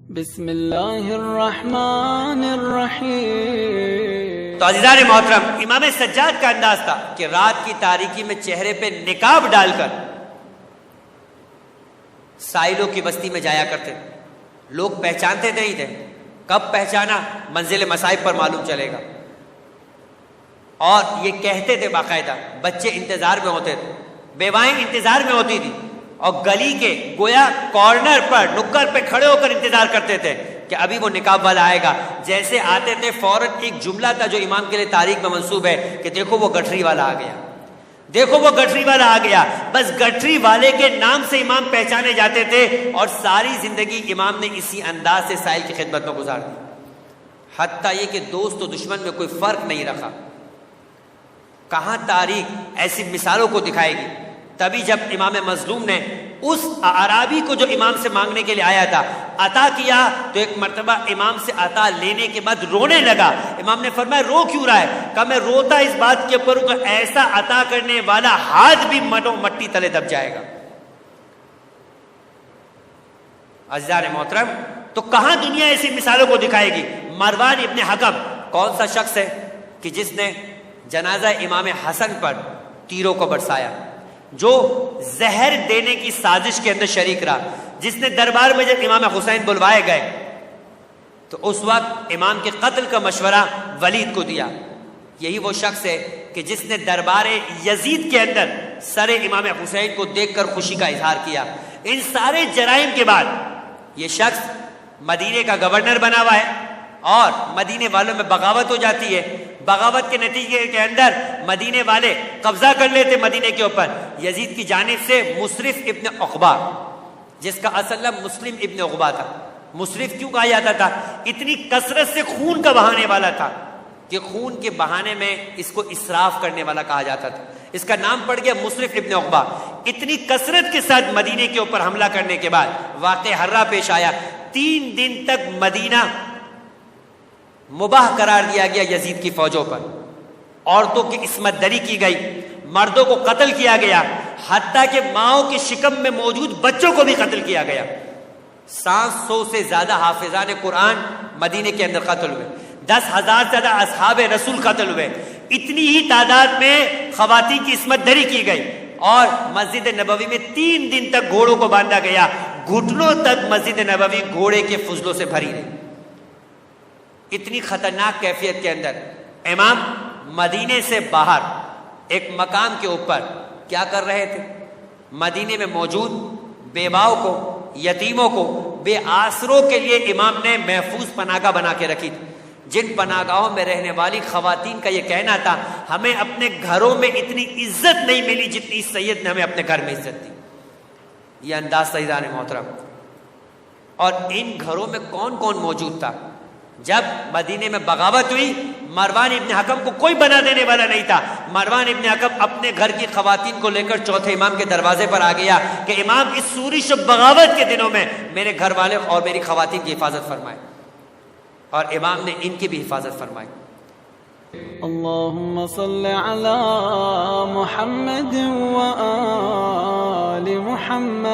بسم اللہ الرحمن الرحیم۔ تو عزیزان محترم، امام سجاد کا انداز تھا کہ رات کی تاریکی میں چہرے پہ نقاب ڈال کر سائلوں کی بستی میں جایا کرتے۔ لوگ پہچانتے نہیں تھے، کب پہچانا منزل مصائب پر معلوم چلے گا۔ اور یہ کہتے تھے، باقاعدہ بچے انتظار میں ہوتے تھے، بیوائیں انتظار میں ہوتی تھی، اور گلی کے گویا کارنر پر نکر پہ کھڑے ہو کر انتظار کرتے تھے کہ ابھی وہ نقاب والا آئے گا۔ جیسے آتے تھے فوراً ایک جملہ تھا جو امام کے لیے تاریخ میں منسوب ہے کہ دیکھو وہ گٹھری والا آ گیا، دیکھو وہ گٹھری والا آ گیا۔ بس گٹھری والے کے نام سے امام پہچانے جاتے تھے، اور ساری زندگی امام نے اسی انداز سے سائل کی خدمت میں گزار دی، حتیٰ یہ کہ دوست و دشمن میں کوئی فرق نہیں رکھا۔ کہاں تاریخ ایسی مثالوں کو دکھائے گی؟ تبھی جب امام مظلوم نے اس اعرابی کو جو امام سے مانگنے کے لیے آیا تھا عطا کیا، تو ایک مرتبہ امام سے عطا لینے کے بعد رونے لگا۔ امام نے فرمایا رو کیوں رہا ہے؟ کہا میں روتا اس بات کے اوپر کہ ایسا عطا کرنے والا ہاتھ بھی مٹی تلے دب جائے گا۔ عزیزان محترم، تو کہاں دنیا ایسی مثالوں کو دکھائے گی؟ مروان ابن حکم کون سا شخص ہے کہ جس نے جنازہ امام حسن پر تیروں کو برسایا، جو زہر دینے کی سازش کے اندر شریک رہا، جس نے دربار میں جب امام حسین بلوائے گئے تو اس وقت امام کے قتل کا مشورہ ولید کو دیا۔ یہی وہ شخص ہے کہ جس نے دربار یزید کے اندر سر امام حسین کو دیکھ کر خوشی کا اظہار کیا۔ ان سارے جرائم کے بعد یہ شخص مدینے کا گورنر بنا ہوا ہے، اور مدینے والوں میں بغاوت ہو جاتی ہے۔ بغاوت کے نتیجے کے اندر مدینے والے قبضہ کر لیتے مدینے کے اوپر۔ یزید کی جانب سے مصرف ابن عقبہ، جس کا اصل نام مسلم ابن عقبہ تھا، مصرف کیوں کہا جاتا تھا؟ اتنی کثرت سے خون کا بہانے والا تھا کہ خون کے بہانے میں اس کو اسراف کرنے والا کہا جاتا تھا، اس کا نام پڑ گیا مصرف ابن عقبہ۔ اتنی کثرت کے ساتھ مدینے کے اوپر حملہ کرنے کے بعد واقع حرہ پیش آیا۔ 3 دن تک مدینہ مباح قرار دیا گیا یزید کی فوجوں پر، عورتوں کی عصمت دری کی گئی، مردوں کو قتل کیا گیا، حتیٰ کہ ماؤں کے شکم میں موجود بچوں کو بھی قتل کیا گیا۔ 700 سے زیادہ حافظان قرآن مدینے کے اندر قتل ہوئے، 10,000 سے زیادہ اصحاب رسول قتل ہوئے۔ اتنی ہی تعداد میں خواتین کی عصمت دری کی گئی، اور مسجد نبوی میں 3 دن تک گھوڑوں کو باندھا گیا، گھٹنوں تک مسجد نبوی گھوڑے کے فضلوں سے بھری رہی۔ اتنی خطرناک کیفیت کے اندر امام مدینے سے باہر ایک مقام کے اوپر کیا کر رہے تھے؟ مدینے میں موجود بیواؤں کو، یتیموں کو، بے آسروں کے لیے امام نے محفوظ پناہگاہ بنا کے رکھی تھی۔ جن پناہگاہوں میں رہنے والی خواتین کا یہ کہنا تھا ہمیں اپنے گھروں میں اتنی عزت نہیں ملی جتنی سید نے ہمیں اپنے گھر میں عزت دی۔ یہ انداز عزیزان محترم۔ اور ان گھروں میں کون کون موجود تھا؟ جب مدینے میں بغاوت ہوئی، مروان ابن حکم کو کوئی بنا دینے والا نہیں تھا۔ مروان ابن حکم اپنے گھر کی خواتین کو لے کر چوتھے امام کے دروازے پر آ گیا کہ امام اس سورش و بغاوت کے دنوں میں میرے گھر والے اور میری خواتین کی حفاظت فرمائے، اور امام نے ان کی بھی حفاظت فرمائی۔ اللہم صل علی محمد و آل محمد۔